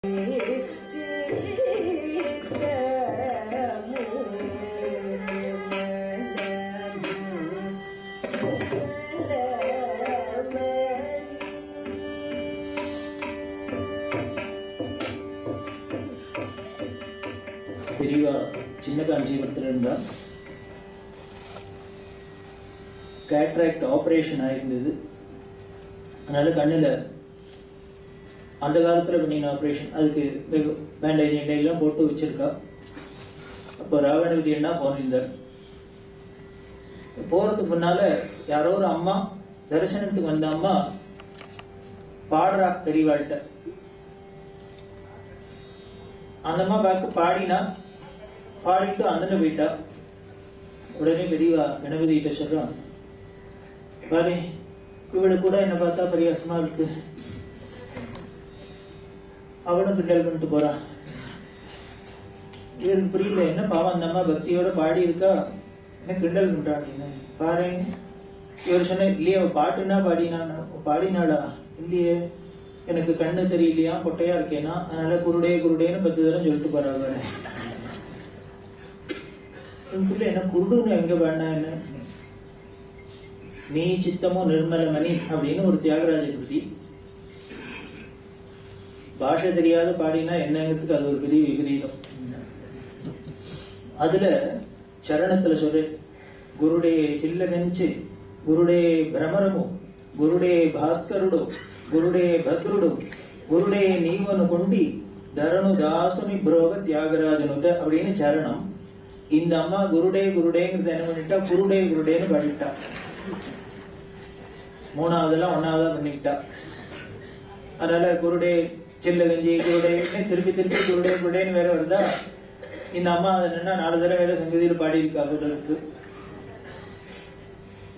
பெரியவா சின்ன காஞ்சிபுரத்தில் இருந்தா கேட்ராக்ட் ஆபரேஷன் ஆயிருந்தது. அதனால கண்ணுல அந்த காலத்துல பண்ணின ஆபரேஷன் அதுக்கு பேண்டேஜ் எல்லாம் போட்டு வச்சிருக்கா. அப்போ ராவணவதி அண்ணா போனிருந்தார். போறதுக்கு முன்னால யாரோ ஒரு அம்மா தரிசனத்துக்கு வந்த அம்மா பாடுறா பெரியவாள்கிட்ட. அந்த அம்மா பார்க்க பாடினா, பாடிட்டு அந்த போயிட்டா. உடனே பெரியவா கணபதி கிட்ட சொல்றான், பாரு இவளுக்கு கூட என்ன பார்த்தா பரியாசமா இருக்கு, அவனும் கிண்டல் பண்ணிட்டு போறான். இவருக்கு புரியல, என்ன பாவம் அந்த அம்மா பக்தியோட பாடி இருக்கா, என்ன கிண்டல் பண்றான் அப்படின்னு. பாரு இவர் சொன்ன, இல்லையே அவ பாட்டுன்னா பாடினாளா, இல்லையே எனக்கு கண்ணு தெரியலையா, பொட்டையா இருக்கேனா, அதனால குருடே குருடேன்னு 10 தடவை சொல்லிட்டு போறாங்க. என்ன குருடுன்னு எங்க பாடினா என்ன, நீ சித்தமோ நிர்மலமணி அப்படின்னு ஒரு தியாகராஜ கிருதி. பாஷை தெரியாத பாடினா என்னங்கிறதுக்கு அது ஒரு பெரிய விபரீதம். அதுல சரணத்துல சொல்ற, குருடே சில்லகஞ்சி గురుడే భ్రమరము గురుడే భాస్కరుడు గురుడే భద్రుడు గురుడే నీవను కొండి தரனு தாசுனி புரோக தியாகராஜனுத அப்படின்னு சரணம். இந்த அம்மா குருடே குருடேங்கிறது என்ன பண்ணிட்டா, குருடே குருடேன்னு பாடிட்டா. 3வதெல்லாம் 1வதா பண்ணிக்கிட்டா. அதனால குருடே சில்லகஞ்சி குருடே திருப்பி திருப்பி குருடே குருடேன்னு வேற வருதா. இந்த அம்மா அதை என்னன்னா 4 தடவை வேற சங்கதியில் பாடி இருக்கா இருக்கு.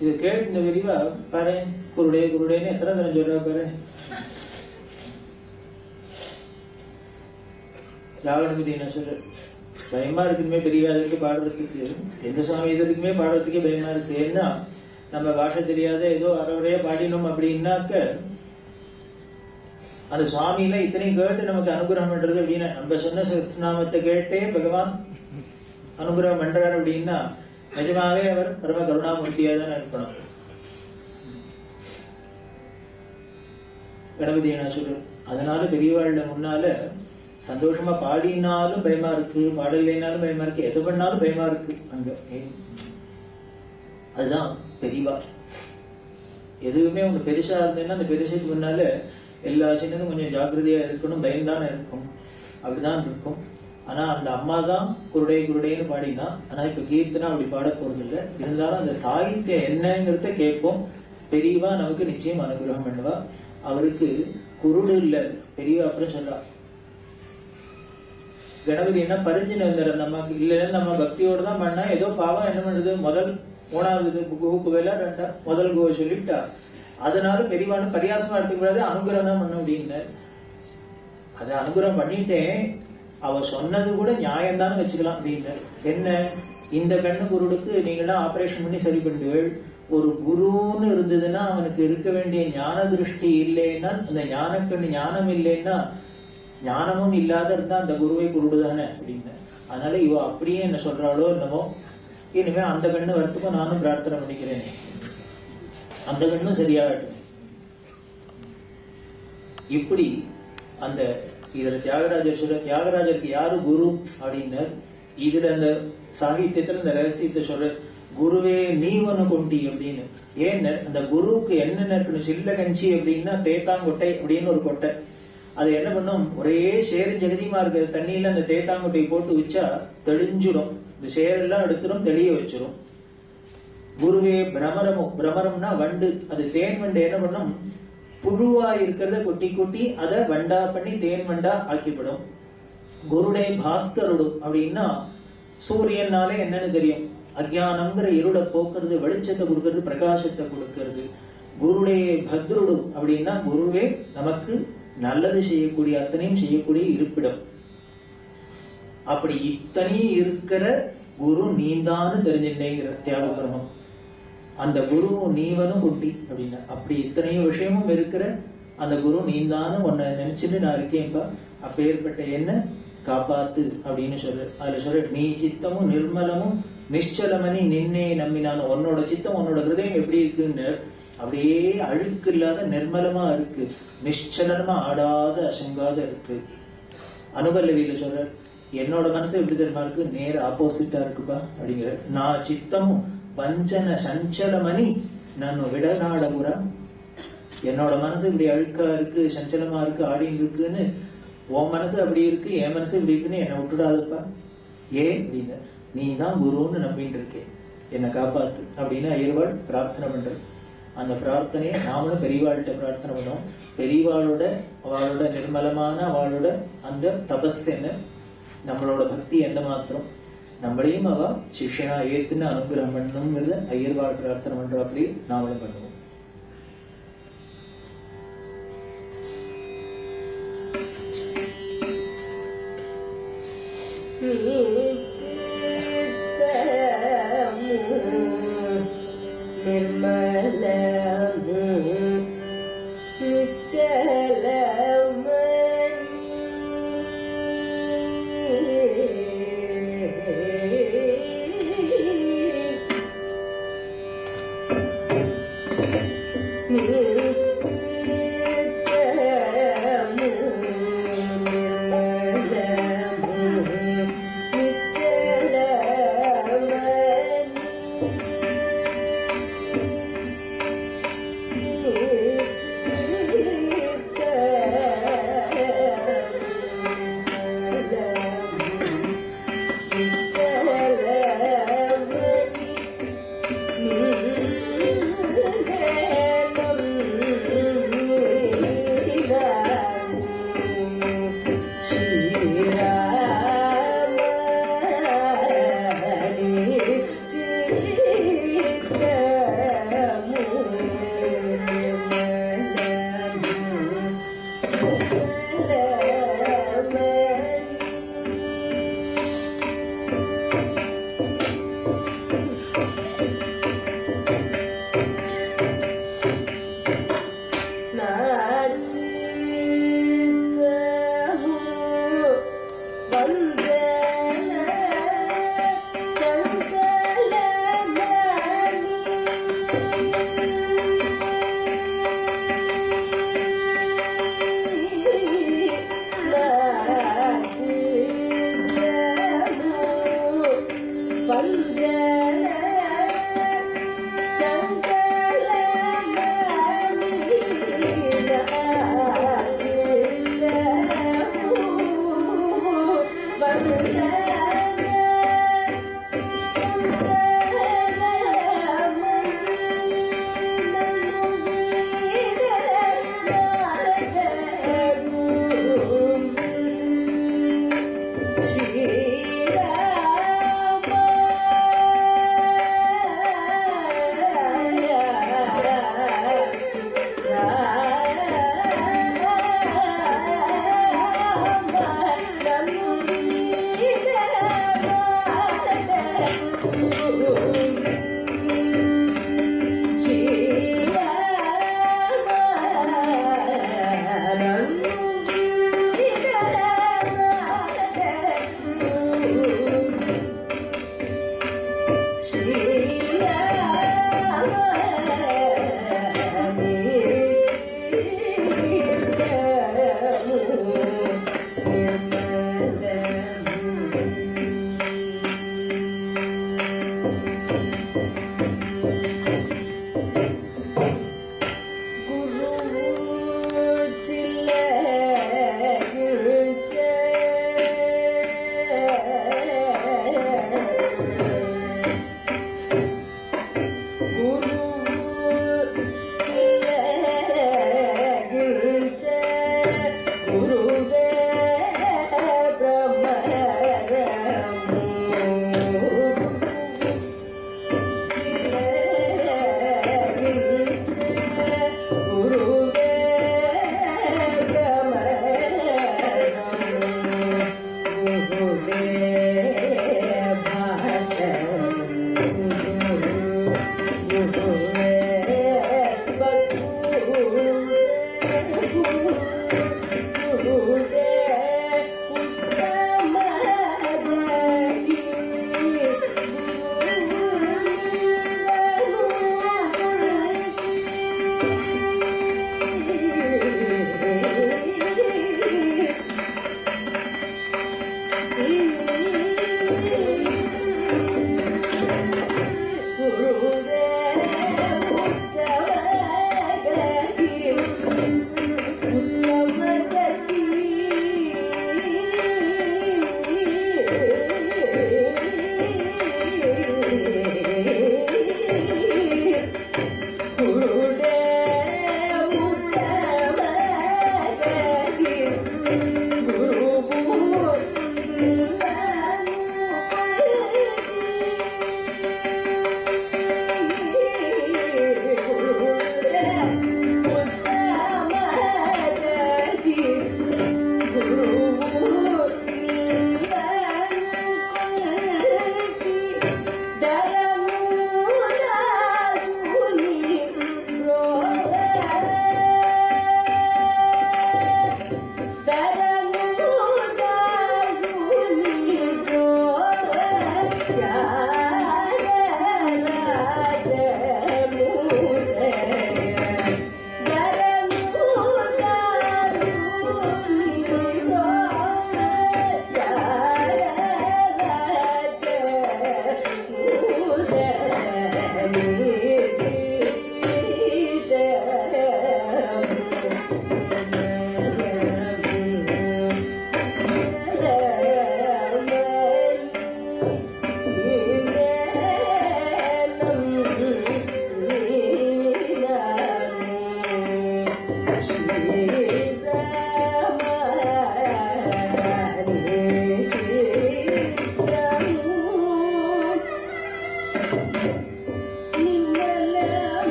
இது கேட்டு இந்த விரிவா பாரு, குருடே குருடேன்னு எத்தனை தடவை சொல்றா பாரு. ராவணபதி என்ன சொல்ற, பயமா இருக்குமே பெரியவாதத்துக்கு பாடுறதுக்கு, எந்த சுவாமி இதற்குமே பாடுறதுக்கே பயமா இருக்கு. ஏன்னா நம்ம பாஷை தெரியாத ஏதோ அறவுரையா பாடினோம் அப்படின்னாக்க அந்த சுவாமியில இத்தனையும் கேட்டு நமக்கு அனுகிரகம் பண்றது அப்படின்னா, நம்ம சொன்ன சஹஸ்ரநாமத்தை கேட்டே பகவான் அனுகிரகம் பண்றாரு அப்படின்னா நிஜமாவே அவர் பரம கருணாமூர்த்தியா தான் இருக்கணும். கணபதி என்ன சொல்லு, அதனால பெரியவாழ்ல முன்னால சந்தோஷமா பாடினாலும் பயமா இருக்கு, பாடலைனாலும் பயமா இருக்கு, எது பண்ணாலும் பயமா இருக்கு அங்க. அதுதான் பெரியவா. எதுவுமே உங்க பெருசா இருந்தேன்னா அந்த பெருசுக்கு முன்னால எல்லா சின்னதும் கொஞ்சம் ஜாக்கிரதையா இருக்கணும், பயம்தானே இருக்கும், அப்படிதான் இருக்கும். ஆனா அந்த அம்மா தான் குருடே குருடேன்னு பாடினா. ஆனா இப்ப கீர்த்தனா அப்படி பாட போறது இல்லை. இருந்தாலும் அந்த சாகித்யம் என்னங்கிறத கேட்போம். பெரியவா நமக்கு நிச்சயம் அனுகிரகம் பண்ணுவா. அவருக்கு குருடு இல்ல பெரியவா. அப்புறம் சொல்லா, கணபதி என்ன பரிஞ்சுன்னு வந்தார் அந்த அம்மாக்கு. இல்லைன்னு நம்ம பக்தியோட தான் பண்ணா, ஏதோ பாவம் என்ன பண்றது, முதல் 3வது குவேல 2 முதல் குவை சொல்லிட்டா. அதனால பெரியவானு பரியாசமா எடுத்துக்கூடாது, அனுகிரகம் தான் பண்ண அப்படின்னு. அதை அனுகிரகம் பண்ணிட்டேன், அவ சொன்னது கூட நியாயம்தான் வச்சுக்கலாம் அப்படின்னு. என்ன, இந்த கண்ணு குருடுக்கு நீங்களாம் ஆபரேஷன் பண்ணி சரி பண்ணுவீள். ஒரு குருன்னு இருந்ததுன்னா அவனுக்கு இருக்க வேண்டிய ஞான திருஷ்டி இல்லைன்னா, அந்த ஞானக்கண்ணு ஞானம் இல்லைன்னா, ஞானமும் இல்லாத இருந்தா அந்த குருவை குருடுதானே அப்படின்னு. அதனால இவ அப்படியே என்ன சொல்றாளோ என்னமோ, இனிமே அந்த கண்ணு வரத்துக்கும் நானும் பிரார்த்தனை பண்ணிக்கிறேன், அந்த கண்ணும் சரியாகட்டும். இப்படி அந்த இதுல தியாகராஜர் சொல்ற, தியாகராஜருக்கு யாரு குரு அப்படின்னு. இதுல அந்த சாகித்யத்துல இந்த ரகசியத்தை சொல்ற, குருவே நீ ஒண்ணு கொண்டி அப்படின்னு. ஏன்னு அந்த குருவுக்கு என்னென்ன இருக்கணும், சில்லகஞ்சி அப்படின்னா தேத்தாங்கொட்டை அப்படின்னு ஒரு கொட்டை. அது என்ன பண்ணும், ஒரே சேரும் ஜெகதியமா இருக்கிற தண்ணியில அந்த தேத்தாங்கொட்டையை போட்டு வச்சா தெளிஞ்சிடும், இந்த சேரெல்லாம் எடுத்துடும், தெளிய வச்சிடும். குருவே பிரமரமும், பிரமரம்னா வண்டு, அது தேன் வண்டு என்ன பண்ணும், புழுவா இருக்கிறத கொட்டி கொட்டி அதை வண்டா பண்ணி தேன் வண்டா ஆக்கிவிடும். குருடே பாஸ்கருடும் அப்படின்னா சூரியனாலே என்னன்னு தெரியும், அஜ்ஞானம்ங்கிற இருளை போக்குறது, வெளிச்சத்தை கொடுக்கறது, பிரகாசத்தை கொடுக்கறது. குருடே பத்ருடும் அப்படின்னா குருவே நமக்கு நல்லது செய்யக்கூடிய, அத்தனையும் செய்யக்கூடிய இருப்பிடம். அப்படி இத்தனையும் இருக்கிற குரு நீந்தான்னு தெரிஞ்சுட்டேங்கிற தியாக பிரமம். அந்த குரு நீவனும் குட்டி அப்படின்னா, அப்படி இத்தனையும் விஷயமும் இருக்கிற அந்த குரு நீந்தான்னு உன்னை நினைச்சுட்டு நான் இருக்கேன்ப்பா, அப்பேற்பட்ட என்ன காப்பாத்து அப்படின்னு சொல்ற. அதுல சொல்ற, நீ சித்தமும் நிர்மலமும் நிശ്ചலமணி நின்னே நம்பினான். உன்னோட சித்தம் உன்னோட ஹிருதயம் எப்படி இருக்குன்னு அப்படியே அழுக்கு இல்லாத நிர்மலமா இருக்கு, நிശ്ചலமா ஆடாத அசங்காத இருக்கு. அனுபல்லவியில சொல்ற, என்னோட மனசு எப்படி தெரியுமா இருக்கு, நேர ஆப்போசிட்டா இருக்குப்பா அப்படிங்கிற. நான் சித்தமும் வஞ்சன சஞ்சலமணி நான் விடநாடபுர. என்னோட மனசு இப்படி அழுக்கா இருக்கு, சஞ்சலமா இருக்கு, ஆடின்னு இருக்குன்னு, உன் மனசு அப்படி இருக்கு, என் மனசு இப்படி இருக்குன்னு என்னை விட்டுடாதப்பா. ஏன் அப்படின்னு, நீ தான் குருன்னு நம்பிட்டு இருக்கேன், என்னை காப்பாத்து அப்படின்னு ஐயர்வாள் பிரார்த்தனை பண்றது. அந்த பிரார்த்தனையை நாமளும் பெரியவாள்கிட்ட பிரார்த்தனை பண்ணோம். பெரியவாளோட அவளோட நிர்மலமான அவளோட அந்த தபஸ் என்ன, நம்மளோட பக்தி எந்த மாத்திரம், நம்மளையும் அவ சிஷ்யனா ஏத்துன்னு அனுகிரகம் பண்ணணுங்கிறத ஐயர்வாள் பிரார்த்தனை பண்ற. அப்படி நாமளும் பண்ணுவோம். நிர்மல